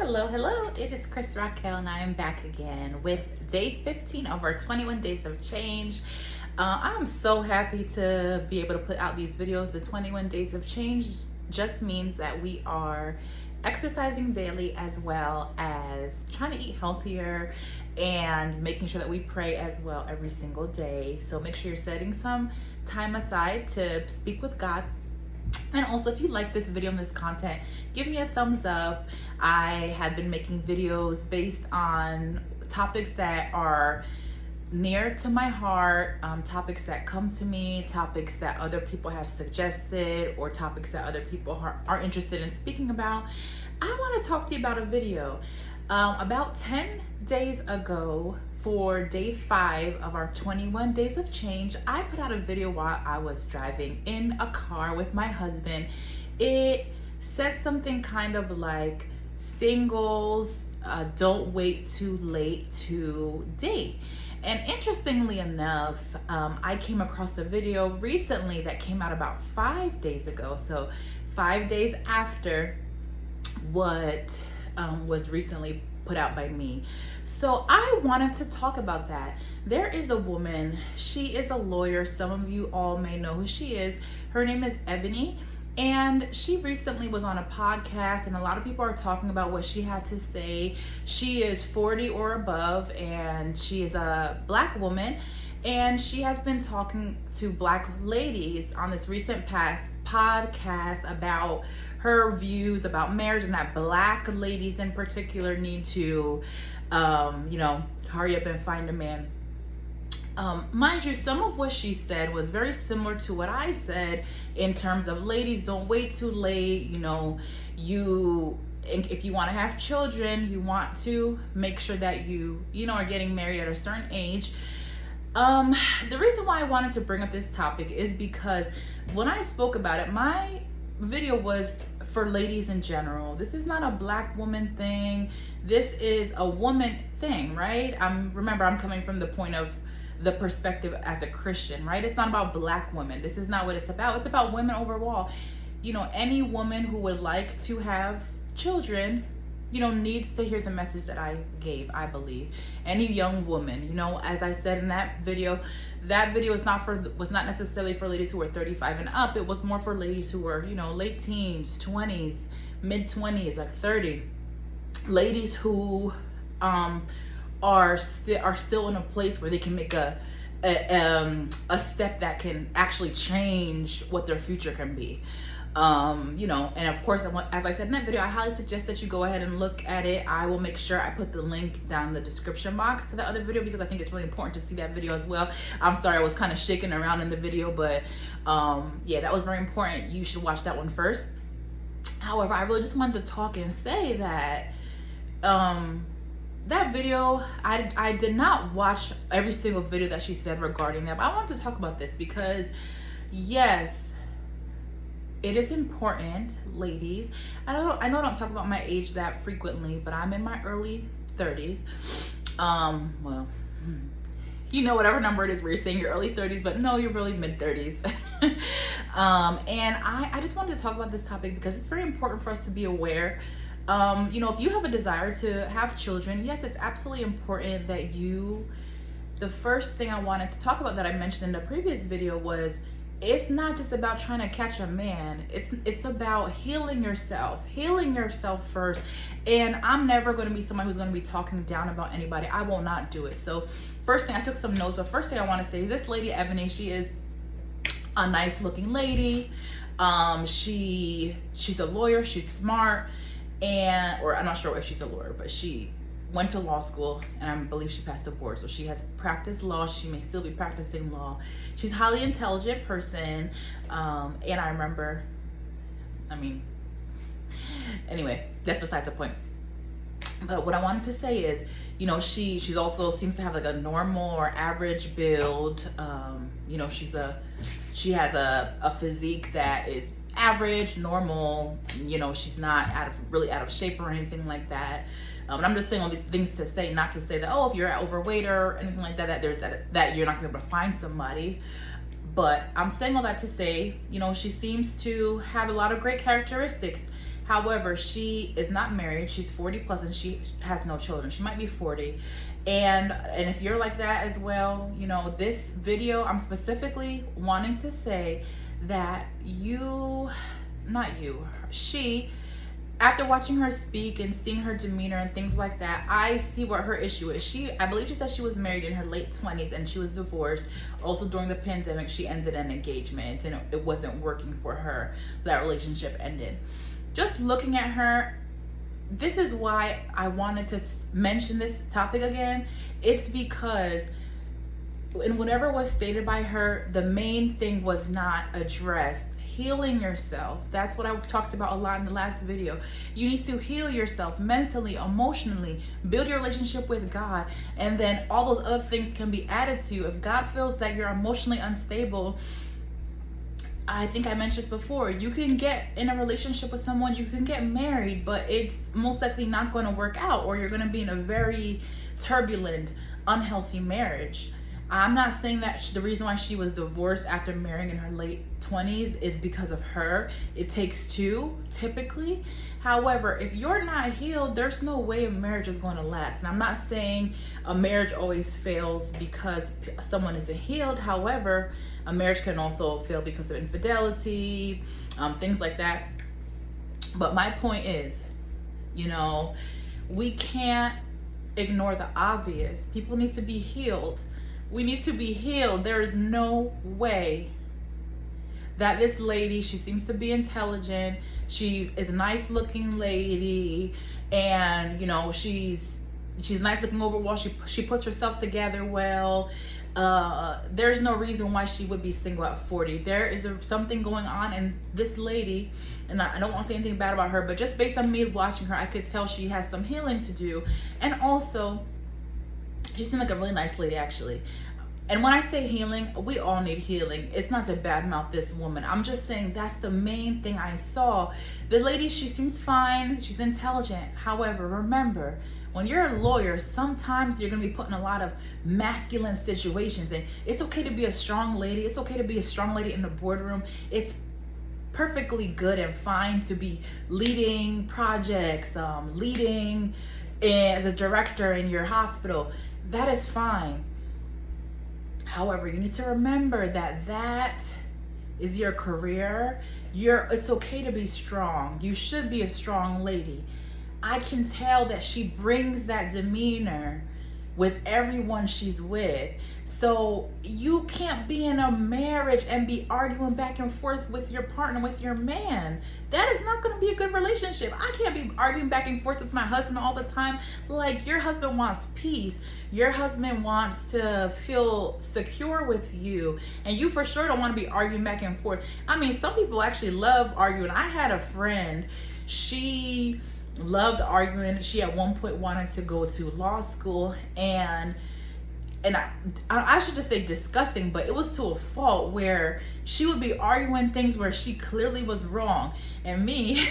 Hello, it is Krystalracquel and I am back again with day 15 of our 21 days of change. I'm so happy to be able to put out these videos. The 21 days of change just means that we are exercising daily as well as trying to eat healthier and making sure that we pray as well every single day. So make sure you're setting some time aside to speak with God. And also, if you like this video and this content, give me a thumbs up. I have been making videos based on topics that are near to my heart, topics that come to me, topics that other people have suggested, or topics that other people are interested in speaking about. I want to talk to you about a video. About 10 days ago, for day 5 of our 21 days of change, I put out a video while I was driving in a car with my husband. It said something kind of like, singles, don't wait too late to date. And interestingly enough, I came across a video recently that came out about 5 days ago. So 5 days after what was recently put out by me. So I wanted to talk about that. There is a woman, she is a lawyer. Some of you all may know who she is. Her name is Eboni. And she recently was on a podcast and a lot of people are talking about what she had to say. She is 40 or above and she is a Black woman. And she has been talking to Black ladies on this recent past podcast about her views about marriage and that Black ladies in particular need to, hurry up and find a man. Mind you, some of what she said was very similar to what I said in terms of ladies, don't wait too late. If you want to have children, you want to make sure that you are getting married at a certain age. The reason why I wanted to bring up this topic is because when I spoke about it, my video was for ladies in general. This is not a Black woman thing. This is a woman thing, right? Remember, I'm coming from the perspective as a Christian, right? It's not about Black women. This is not what it's about. It's about women overall. Any woman who would like to have children, needs to hear the message that I gave, I believe. Any young woman, as I said in that video was not necessarily for ladies who were 35 and up. It was more for ladies who were, late teens, 20s, mid 20s, like 30. Ladies who are still in a place where they can make a step that can actually change what their future can be. And of course, as I said in that video, I highly suggest that you go ahead and look at it. I will make sure I put the link down in the description box to the other video because I think it's really important to see that video as well. I'm sorry, I was kind of shaking around in the video, but yeah, that was very important. You should watch that one first. However, I really just wanted to talk and say that that video, I did not watch every single video that she said regarding that, but I wanted to talk about this because yes, it is important, ladies. I know I don't talk about my age that frequently, but I'm in my early 30s. Whatever number it is where you're saying your early 30s, but no, you're really mid 30s. And I just wanted to talk about this topic because it's very important for us to be aware. If you have a desire to have children, yes, it's absolutely important that the first thing I wanted to talk about that I mentioned in the previous video was, it's not just about trying to catch a man. It's about healing yourself first. And I'm never going to be someone who's going to be talking down about anybody. I will not do it. So first thing, I took some notes, but first thing I want to say is this lady, Eboni, she is a nice looking lady. She's a lawyer. She's smart. Or I'm not sure if she's a lawyer, but she went to law school and I believe she passed the board. So she has practiced law. She may still be practicing law. She's a highly intelligent person. And I remember, anyway, that's besides the point. But what I wanted to say is, she's also seems to have like a normal or average build. She has a physique that is average, normal. She's not really out of shape or anything like that. And I'm just saying all these things to say, not to say that, if you're overweight or anything like that, that you're not gonna be able to find somebody. But I'm saying all that to say, she seems to have a lot of great characteristics. However, she is not married. She's 40 plus and she has no children. She might be 40. And if you're like that as well, you know, this video, I'm specifically wanting to say that she, after watching her speak and seeing her demeanor and things like that, I see what her issue is. I believe she said she was married in her late 20s and she was divorced. Also during the pandemic, she ended an engagement and it wasn't working for her. That relationship ended. Just looking at her, this is why I wanted to mention this topic again. It's because in whatever was stated by her, the main thing was not addressed. Healing yourself. That's what I talked about a lot in the last video. You need to heal yourself mentally, emotionally, build your relationship with God, and then all those other things can be added to you. If God feels that you're emotionally unstable, I think I mentioned this before, you can get in a relationship with someone, you can get married, but it's most likely not going to work out, or you're going to be in a very turbulent, unhealthy marriage. I'm not saying that the reason why she was divorced after marrying in her late 20s is because of her. It takes two, typically. However, if you're not healed, there's no way a marriage is going to last. And I'm not saying a marriage always fails because someone isn't healed. However, a marriage can also fail because of infidelity, things like that. But my point is, you know, we can't ignore the obvious. People need to be healed. We need to be healed. There is no way that this lady, she seems to be intelligent. She is a nice looking lady, and you know, she's nice looking overall. She puts herself together well. There's no reason why she would be single at 40. There is something going on, and this lady, and I don't want to say anything bad about her, but just based on me watching her, I could tell she has some healing to do. And also, she seemed like a really nice lady, actually. And when I say healing, we all need healing. It's not to badmouth this woman. I'm just saying that's the main thing I saw. The lady, she seems fine. She's intelligent. However, remember, when you're a lawyer, sometimes you're going to be put in a lot of masculine situations. And it's okay to be a strong lady. It's okay to be a strong lady in the boardroom. It's perfectly good and fine to be leading projects, leading as a director in your hospital. That is fine. However, you need to remember that that is your career. It's okay to be strong. You should be a strong lady. I can tell that she brings that demeanor with everyone she's with. So you can't be in a marriage and be arguing back and forth with your partner, with your man. That is not going to be a good relationship. I can't be arguing back and forth with my husband all the time. Like, your husband wants peace. Your husband wants to feel secure with you. And you for sure don't want to be arguing back and forth. I mean, some people actually love arguing. I had a friend, she loved arguing. She at one point wanted to go to law school, and I should just say disgusting, but it was to a fault where she would be arguing things where she clearly was wrong. And me,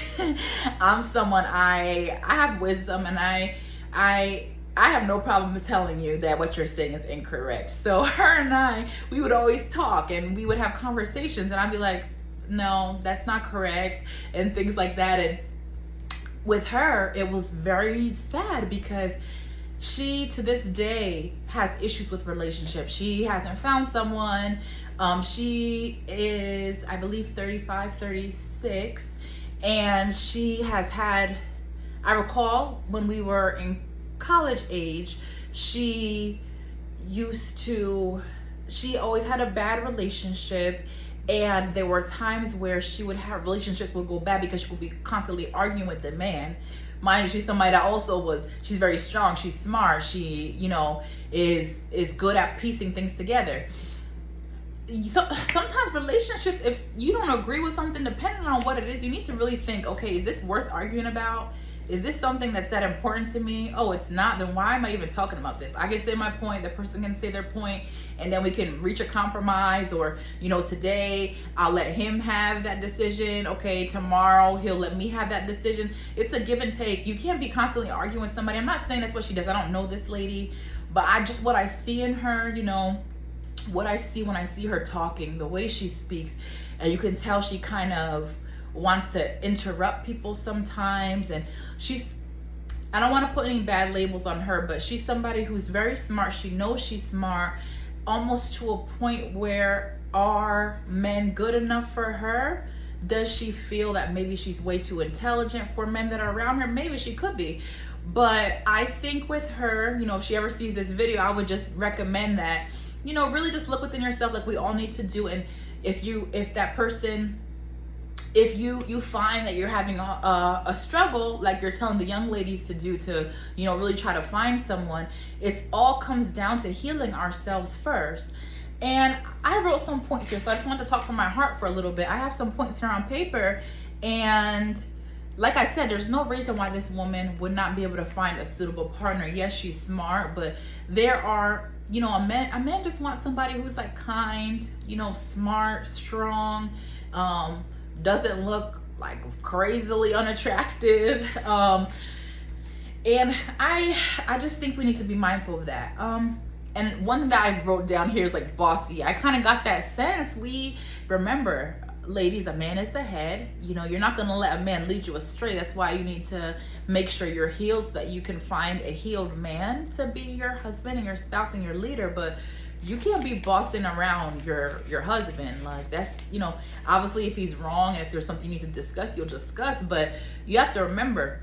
I'm someone, I have wisdom, and I have no problem telling you that what you're saying is incorrect. So her and we would always talk and we would have conversations, and I'd be like, no, that's not correct, and things like that. And with her, it was very sad because she, to this day, has issues with relationships. She hasn't found someone. She is, I believe, 35, 36. And she has had, I recall when we were in college age, she always had a bad relationship. And there were times where she would have relationships would go bad because she would be constantly arguing with the man. Mind you, she's somebody that also she's very strong, she's smart, she, you know, is good at piecing things together. So sometimes relationships, if you don't agree with something, depending on what it is, you need to really think, okay, is this worth arguing about? Is this something that's that important to me? Oh, it's not, then why am I even talking about this? I can say my point, the person can say their point, and then we can reach a compromise. Or, you know, today I'll let him have that decision. Okay, tomorrow he'll let me have that decision. It's a give and take. You can't be constantly arguing with somebody. I'm not saying that's what she does. I don't know this lady, but what I see in her, you know, what I see when I see her talking, the way she speaks, and you can tell she kind of wants to interrupt people sometimes. And I don't want to put any bad labels on her, but she's somebody who's very smart. She knows she's smart, almost to a point where, are men good enough for her? Does she feel that maybe she's way too intelligent for men that are around her? Maybe she could be. But I think with her, if she ever sees this video, I would just recommend that, really just look within yourself, like we all need to do. And if you find that you're having a struggle, like you're telling the young ladies to do, to really try to find someone, it all comes down to healing ourselves first. And I wrote some points here, so I just wanted to talk from my heart for a little bit. I have some points here on paper, and like I said, there's no reason why this woman would not be able to find a suitable partner. Yes, she's smart, but there are, a man just wants somebody who's like kind, smart, strong, doesn't look like crazily unattractive. And I just think we need to be mindful of that. And one thing that I wrote down here is like bossy. I kind of got that sense. Remember, ladies, a man is the head. You're not going to let a man lead you astray. That's why you need to make sure you're healed, so that you can find a healed man to be your husband and your spouse and your leader. But you can't be bossing around your husband. Like, that's, obviously if he's wrong and if there's something you need to discuss, you'll discuss. But you have to remember,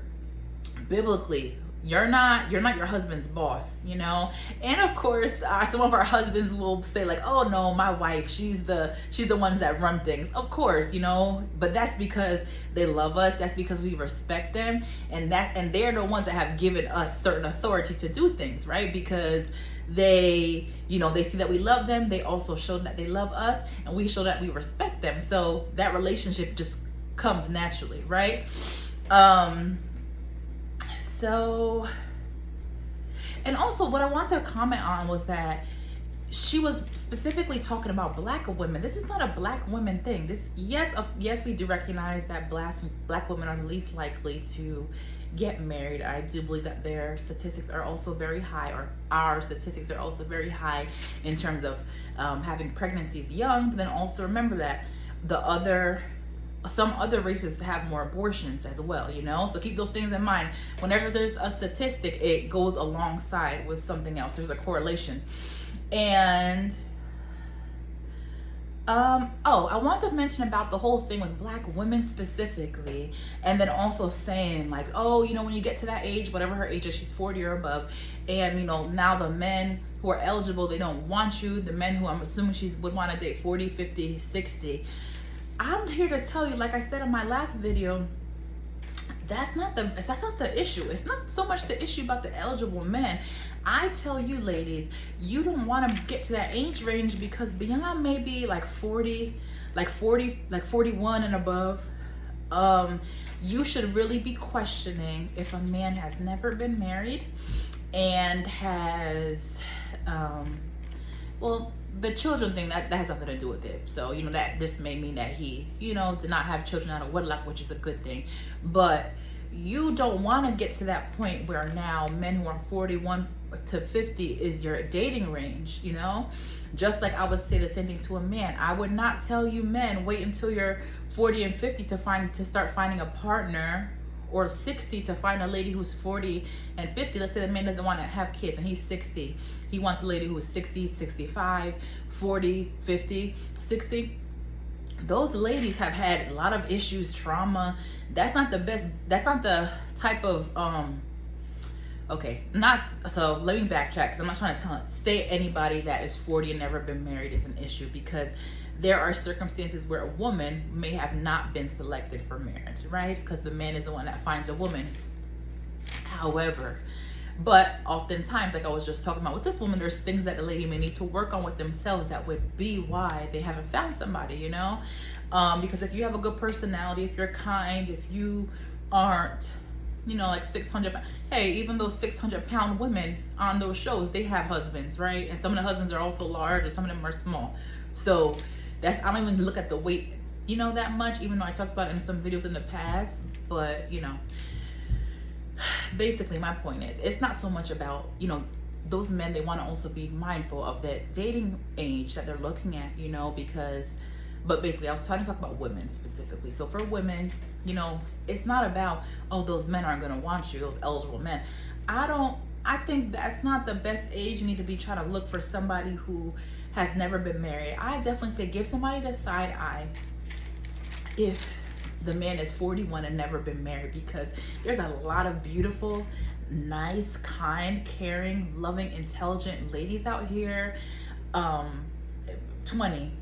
biblically, you're not your husband's boss, And of course, some of our husbands will say like, oh no, my wife, she's the ones that run things. Of course, but that's because they love us. That's because we respect them, and they're the ones that have given us certain authority to do things, right? Because they see that we love them. They also show that they love us, and we show that we respect them. So that relationship just comes naturally, right? So, and also what I want to comment on was that she was specifically talking about Black women. This is not a Black women thing. Yes, we do recognize that Black women are least likely to get married. I do believe that their statistics are also very high, or our statistics are also very high in terms of having pregnancies young. But then also remember that some other races have more abortions as well, so keep those things in mind. Whenever there's a statistic, it goes alongside with something else. There's a correlation. And I want to mention about the whole thing with Black women specifically, and then also saying like, when you get to that age, whatever her age is, she's 40 or above, and now the men who are eligible, they don't want you. The men who I'm assuming she would want to date, 40, 50, 60. I'm here to tell you, like I said in my last video, that's not the issue. It's not so much the issue about the eligible men. I tell you, ladies, you don't want to get to that age range, because beyond maybe like 40, like 41 and above, you should really be questioning if a man has never been married and has, the children thing, that has nothing to do with it. So, that just may mean that he, did not have children out of wedlock, which is a good thing. But you don't want to get to that point where now men who are 41 to 50 is your dating range, Just like I would say the same thing to a man. I would not tell you men, wait until you're 40 and 50 to start finding a partner, or 60 to find a lady who's 40 and 50. Let's say the man doesn't want to have kids and he's 60. He wants a lady who's 60, 65, 40, 50, 60. Those ladies have had a lot of issues, trauma. That's not the best. That's not the type of, so let me backtrack, because I'm not trying to say anybody that is 40 and never been married is an issue, because there are circumstances where a woman may have not been selected for marriage, right? Because the man is the one that finds a woman. However, but oftentimes, like I was just talking about with this woman, there's things that the lady may need to work on with themselves that would be why they haven't found somebody, because if you have a good personality, if you're kind, if you aren't, like 600 pounds. Hey, even those 600-pound women on those shows, they have husbands, right? And some of the husbands are also large, and some of them are small. So I don't even look at the weight, that much, even though I talked about it in some videos in the past. But, basically my point is, it's not so much about, those men, they want to also be mindful of that dating age that they're looking at, because But basically I was trying to talk about women specifically. So for women, you know, it's not about, oh, those men aren't going to want you, those eligible men. I think that's not the best age. You need to be trying to look for somebody who has never been married. I definitely say give somebody the side eye if the man is 41 and never been married, because there's a lot of beautiful, nice, kind, caring, loving, intelligent ladies out here. 20, I'm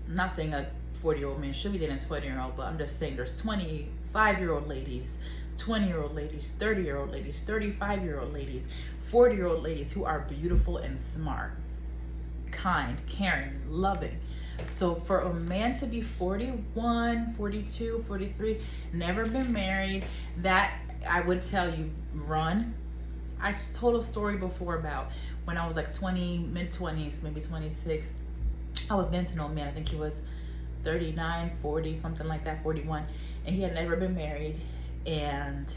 not saying a 40-year-old man should be dating a 20-year-old, but I'm just saying there's 25-year-old ladies, 20-year-old ladies, 30-year-old ladies, 35-year-old ladies, 40-year-old ladies who are beautiful and smart, kind, caring, loving. So for a man to be 41, 42, 43, never been married, that I would tell you, run. I told a story before about when I was like 20, mid-20s, maybe 26. I was getting to know a man. I think he was 39, 40, something like that, 41. And he had never been married. And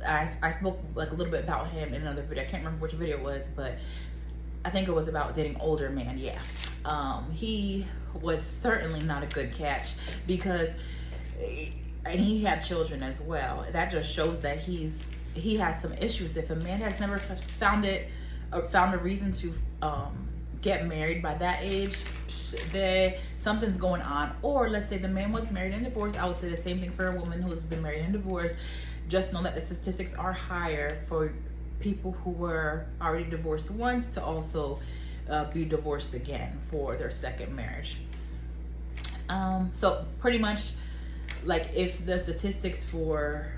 I spoke like a little bit about him in another video. I can't remember which video it was, but I think it was about dating older man. Yeah. He was certainly not a good catch because, and he had children as well. That just shows that he has some issues. If a man has never found a reason to get married by that age, something's going on. Or let's say the man was married and divorced. I would say the same thing for a woman who's been married and divorced. Just know that the statistics are higher for people who were already divorced once to also be divorced again for their second marriage. So pretty much, like, if the statistics for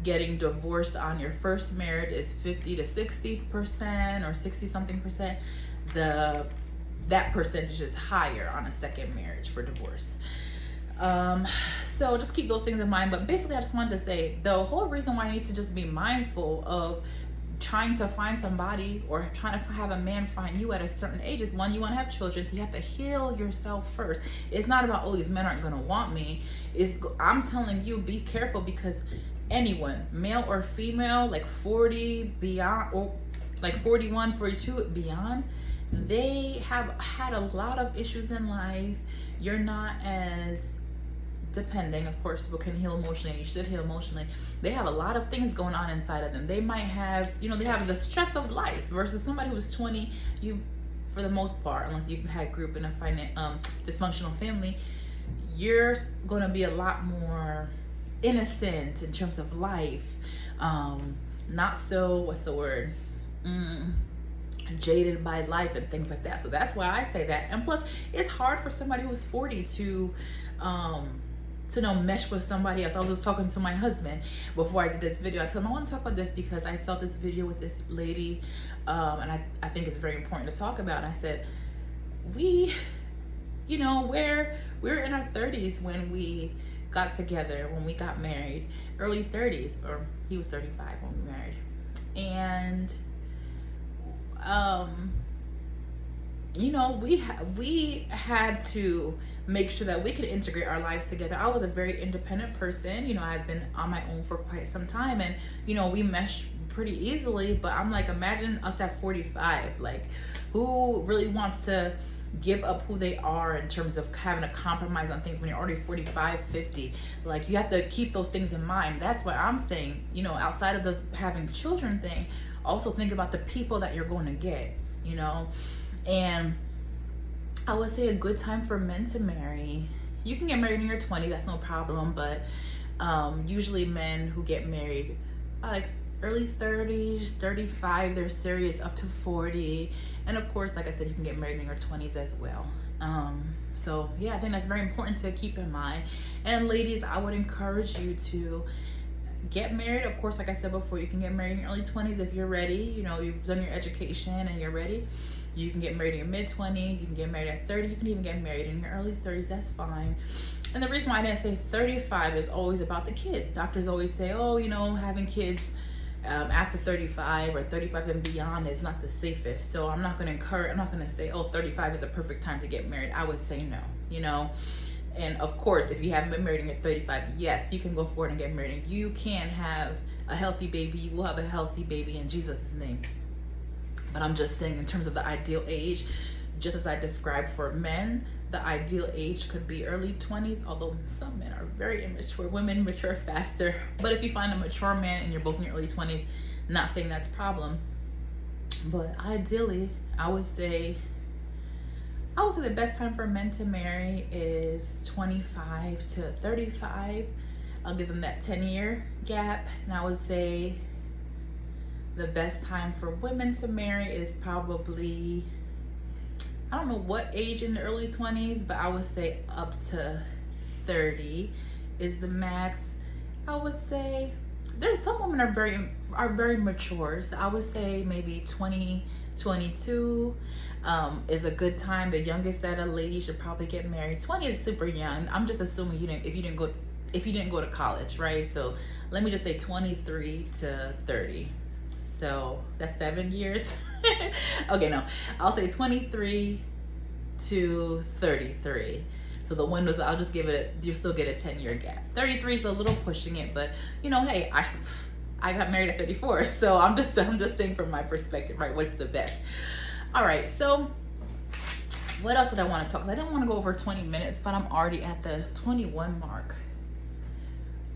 getting divorced on your first marriage is 50 to 60% or 60 something percent, that percentage is higher on a second marriage for divorce. So just keep those things in mind. But basically I just wanted to say the whole reason why you need to just be mindful of trying to find somebody or trying to have a man find you at a certain age is, one, you want to have children, so you have to heal yourself first. It's not about, oh, these men aren't going to want me. I'm telling you, be careful, because anyone, male or female, like 40 beyond, or like 41, 42 beyond, they have had a lot of issues in life. You're not as depending. Of course, people can heal emotionally, and you should heal emotionally. They have a lot of things going on inside of them. They might have, they have the stress of life versus somebody who's 20. You, for the most part, unless you've had grew up in a dysfunctional family, you're going to be a lot more innocent in terms of life. Not so, what's the word? Jaded by life and things like that. So that's why I say that. And plus, it's hard for somebody who's 40 to mesh with somebody else. I was just talking to my husband before I did this video. I told him I want to talk about this because I saw this video with this lady, and I think it's very important to talk about. And I said, we're in our 30s when we got together, when we got married, early 30s, or he was 35 when we married. And we had to make sure that we could integrate our lives together. I was a very independent person. I've been on my own for quite some time, and we meshed pretty easily. But I'm like, imagine us at 45. Like, who really wants to give up who they are in terms of having to compromise on things when you're already 45, 50? Like, you have to keep those things in mind. That's what I'm saying. Outside of the having children thing, also think about the people that you're going to get, and I would say a good time for men to marry, you can get married in your 20s, that's no problem, but usually men who get married like early 30s, 35, they're serious, up to 40. And of course, like I said, you can get married in your 20s as well. So yeah, I think that's very important to keep in mind. And ladies, I would encourage you to get married. Of course, like I said before, you can get married in your early 20s if you're ready. You've done your education and you're ready. You can get married in your mid-20s. You can get married at 30. You can even get married in your early 30s. That's fine. And the reason why I didn't say 35 is always about the kids. Doctors always say, oh, having kids after 35 or 35 and beyond is not the safest. So I'm not going to say, oh, 35 is the perfect time to get married. I would say no, And of course, if you haven't been married and you're 35, yes, you can go forward and get married. And you can have a healthy baby. You will have a healthy baby in Jesus' name. But I'm just saying, in terms of the ideal age, just as I described for men, the ideal age could be early 20s, although some men are very immature. Women mature faster. But if you find a mature man and you're both in your early 20s, not saying that's a problem. But ideally, I would say the best time for men to marry is 25 to 35. I'll give them that 10-year gap. And I would say the best time for women to marry is probably, I don't know what age in the early 20s, but I would say up to 30 is the max. I would say there's some women are very mature. So I would say maybe 20, 22 is a good time. The youngest that a lady should probably get married. 20 is super young. I'm just assuming if you didn't go to college, right? So let me just say 23 to 30. So that's 7 years. Okay, no, I'll say 23 to 33. So the windows, I'll just give it you still get a 10-year gap. 33 is a little pushing it, but you know, hey, I got married at 34, so I'm just saying from my perspective, right? What's the best? All right, so what else did I want to talk about? I didn't want to go over 20 minutes, but I'm already at the 21 mark.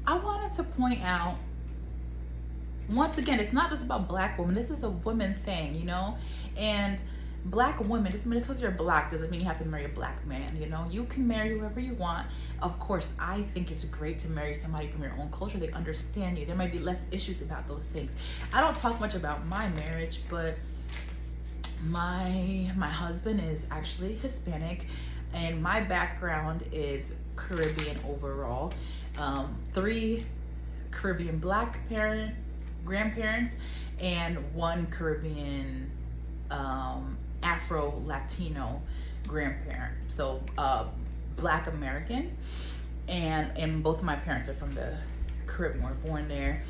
I wanted to point out, once again, it's not just about Black women. This is a women thing, you know? And Black women, just because you're Black doesn't mean you have to marry a Black man, you know? You can marry whoever you want. Of course, I think it's great to marry somebody from your own culture. They understand you. There might be less issues about those things. I don't talk much about my marriage, but my husband is actually Hispanic, and my background is Caribbean overall. 3 Caribbean Black grandparents and 1 Caribbean Afro-Latino grandparent. So Black American, and both of my parents are from the Caribbean, were born there,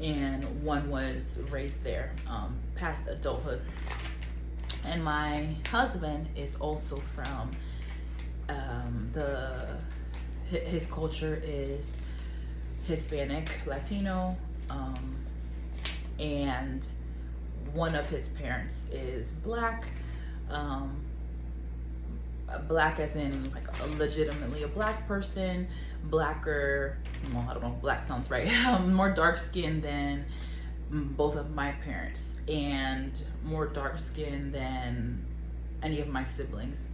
and one was raised there past adulthood. And my husband is also from his culture is Hispanic, Latino, and one of his parents is Black. Black as in like legitimately a Black person, blacker, well, I don't know, Black sounds right, more dark skinned than both of my parents, and more dark skinned than any of my siblings.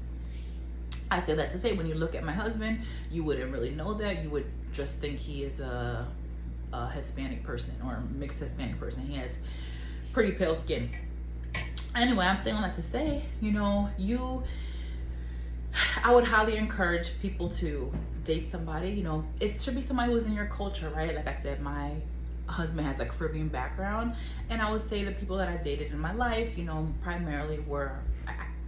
I say that to say, when you look at my husband, you wouldn't really know that. You would just think he is a Hispanic person or a mixed Hispanic person. He has pretty pale skin. Anyway, I'm saying all that to say, you know, I would highly encourage people to date somebody. You know, it should be somebody who's in your culture, right? Like I said, my husband has a Caribbean background, and I would say the people that I dated in my life, you know, primarily were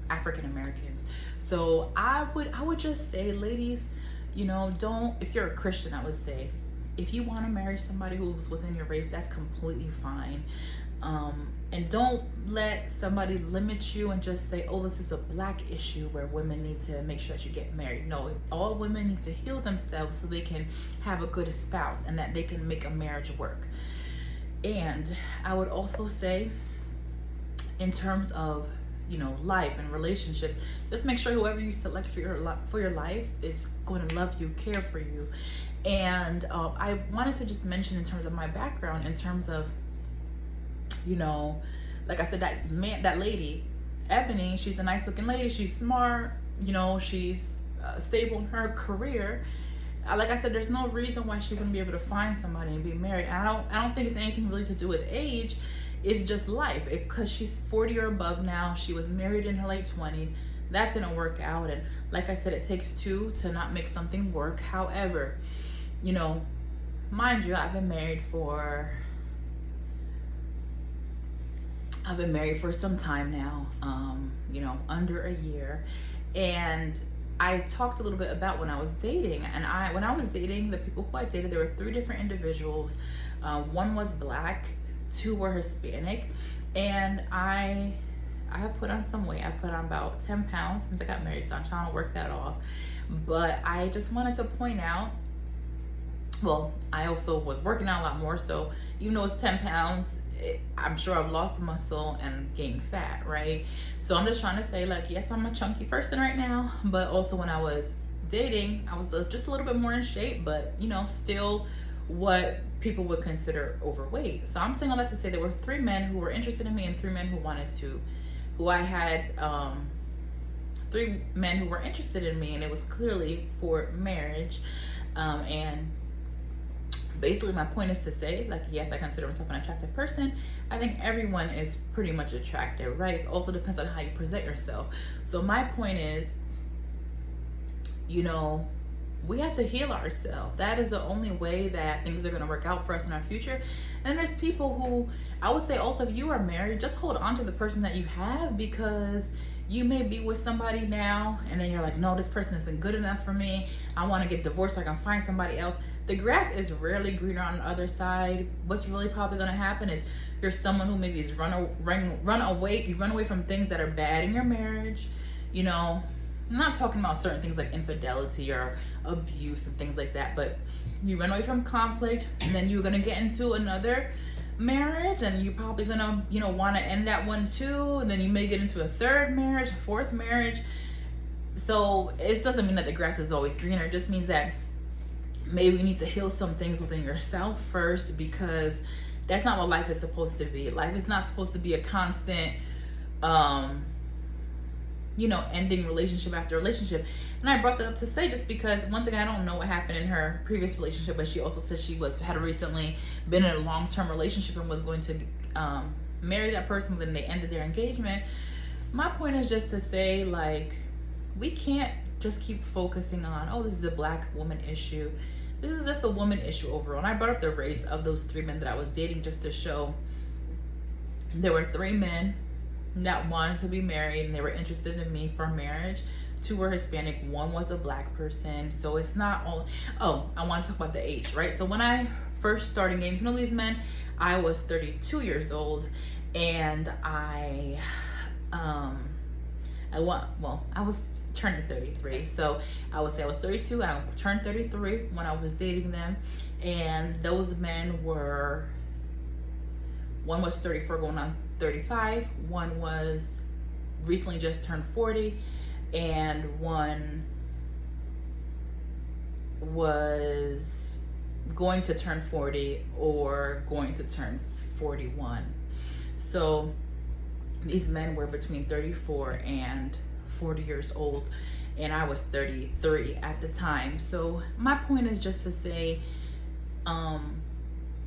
African Americans. So I would just say, ladies, you know, if you're a Christian, I would say, if you want to marry somebody who's within your race, that's completely fine. And don't let somebody limit you and just say, oh, this is a Black issue where women need to make sure that you get married. No, all women need to heal themselves so they can have a good spouse and that they can make a marriage work. And I would also say, in terms of, you know, life and relationships, just make sure whoever you select for your life is going to love you, care for you. And I wanted to just mention, in terms of my background, in terms of, you know, like I said, that lady, Eboni, she's a nice looking lady. She's smart, you know, she's stable in her career. Like I said, there's no reason why she wouldn't be able to find somebody and be married. And I don't think it's anything really to do with age. It's just life. Because she's 40 or above now. She was married in her late 20s. That didn't work out. And like I said, it takes 2 to not make something work. However, you know, mind you, I've been married for some time now, you know, under a year. And I talked a little bit about when I was dating. And when I was dating, the people who I dated, there were 3 different individuals. 1 was Black, 2 were Hispanic. And I have put on some weight. I put on about 10 pounds since I got married, so I'm trying to work that off. But I just wanted to point out, well, I also was working out a lot more, so even though it's 10 pounds, I'm sure I've lost muscle and gained fat, right? So I'm just trying to say, like, yes, I'm a chunky person right now, but also when I was dating, I was just a little bit more in shape, but you know, still what people would consider overweight. So I'm saying all that to say there were 3 men who were interested in me and 3 men who I had 3 men who were interested in me, and it was clearly for marriage. And basically my point is to say, like, yes, I consider myself an attractive person. I think everyone is pretty much attractive, right? It also depends on how you present yourself. So my point is, you know, we have to heal ourselves. That is the only way that things are going to work out for us in our future. And there's people who, I would say also, if you are married, just hold on to the person that you have, because you may be with somebody now and then you're like, no, this person isn't good enough for me. I want to get divorced so I can find somebody else. The grass is rarely greener on the other side. What's really probably going to happen is you're someone who maybe is run away from things that are bad in your marriage. You know, I'm not talking about certain things like infidelity or abuse and things like that, but you run away from conflict, and then you're gonna get into another marriage, and you're probably gonna, you know, want to end that one too, and then you may get into a 3rd marriage, a 4th marriage. So it doesn't mean that the grass is always greener. It just means that maybe you need to heal some things within yourself first, because that's not what life is supposed to be. Life is not supposed to be a constant you know, ending relationship after relationship. And I brought that up to say, just because, once again, I don't know what happened in her previous relationship, but she also said she had recently been in a long-term relationship and was going to marry that person, but then they ended their engagement. My point is just to say, like, we can't just keep focusing on, oh, this is a black woman issue. This is just a woman issue overall. And I brought up the race of those 3 men that I was dating just to show there were 3 men that wanted to be married and they were interested in me for marriage. 2 were Hispanic, 1 was a black person. So it's not all, oh, I want to talk about the age, right? So when I first started getting to know these men, I was 32 years old, and I was turning 33. So I would say I was 32, I turned 33 when I was dating them. And those men were, 1 was 34 going on 35, 1 was recently just turned 40, and 1 was going to turn 40 or going to turn 41. So these men were between 34 and 40 years old, and I was 33 at the time. So my point is just to say,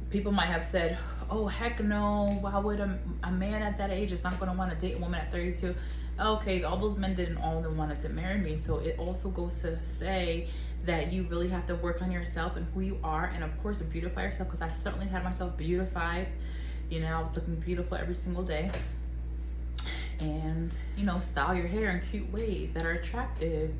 people might have said, oh, heck no, why would a man at that age is not going to want to date a woman at 32? Okay, all those men didn't all of them wanted to marry me. So it also goes to say that you really have to work on yourself and who you are, and of course beautify yourself, because I certainly had myself beautified. You know, I was looking beautiful every single day. And, you know, style your hair in cute ways that are attractive.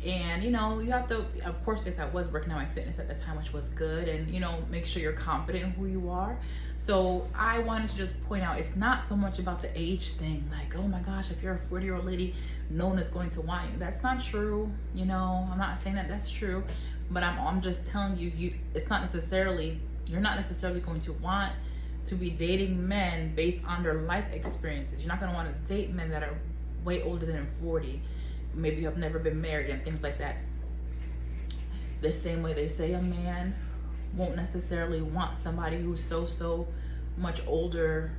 And, you know, you have to, of course, yes, I was working on my fitness at the time, which was good. And, you know, make sure you're confident in who you are. So I wanted to just point out, it's not so much about the age thing. Like, oh my gosh, if you're a 40-year-old lady, no one is going to want you. That's not true. You know, I'm not saying that that's true. But I'm just telling you, it's not necessarily, you're not necessarily going to want to be dating men based on their life experiences. You're not going to want to date men that are way older than 40. Maybe you have never been married and things like that. The same way they say a man won't necessarily want somebody who's so much older.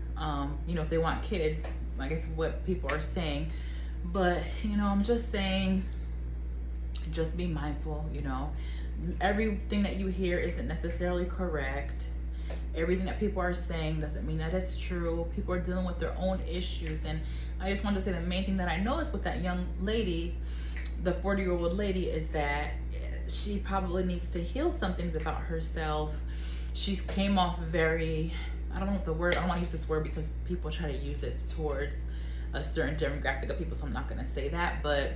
You know, if they want kids, I guess what people are saying. But, you know, I'm just saying, just be mindful. You know, everything that you hear isn't necessarily correct. Everything that people are saying doesn't mean that it's true. People are dealing with their own issues. And I just wanted to say the main thing that I noticed with that young lady, the 40-year-old lady, is that she probably needs to heal some things about herself. She came off very, I don't know what the word, I don't want to use this word because people try to use it towards a certain demographic of people, so I'm not going to say that. But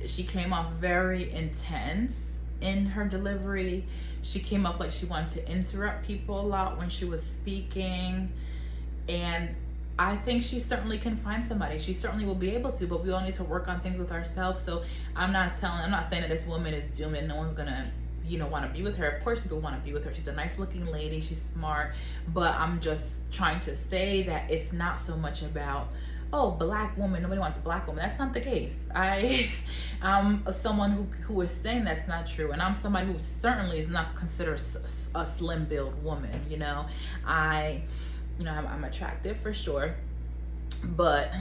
she came off very intense in her delivery. She came off like she wanted to interrupt people a lot when she was speaking. And I think she certainly can find somebody. She certainly will be able to, but we all need to work on things with ourselves. So I'm not saying that this woman is doomed and no one's gonna want to be with her. Of course people want to be with her. She's a nice looking lady, she's smart, but I'm just trying to say that it's not so much about, oh, black woman, nobody wants a black woman. That's not the case. I'm someone who is saying that's not true, and I'm somebody who certainly is not considered a slim build woman. I'm attractive for sure, but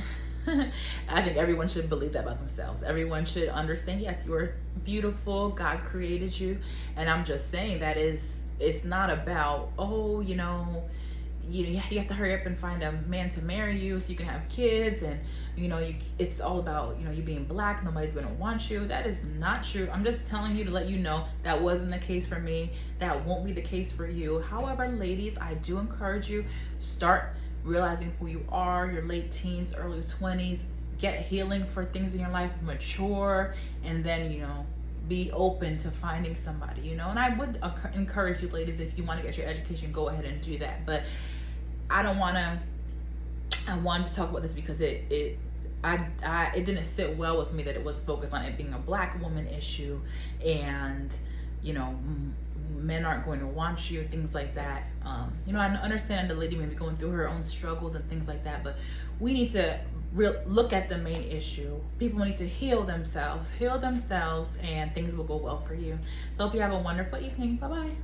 I think everyone should believe that about themselves. Everyone should understand, yes, you are beautiful, God created you. And I'm just saying that it's not about, oh, you have to hurry up and find a man to marry you so you can have kids, and it's all about you being black, nobody's going to want you. That is not true. I'm just telling you to let you know that wasn't the case for me. That won't be the case for you. However, ladies, I do encourage you, start realizing who you are, your late teens, early 20s, get healing for things in your life, mature, and then be open to finding somebody, and I would encourage you ladies, if you want to get your education, go ahead and do that. But I wanted to talk about this because it didn't sit well with me that it was focused on it being a black woman issue, and men aren't going to want you, things like that. I understand the lady may be going through her own struggles and things like that, but we need to look at the main issue. People need to heal themselves, and things will go well for you. So I hope you have a wonderful evening. Bye-bye.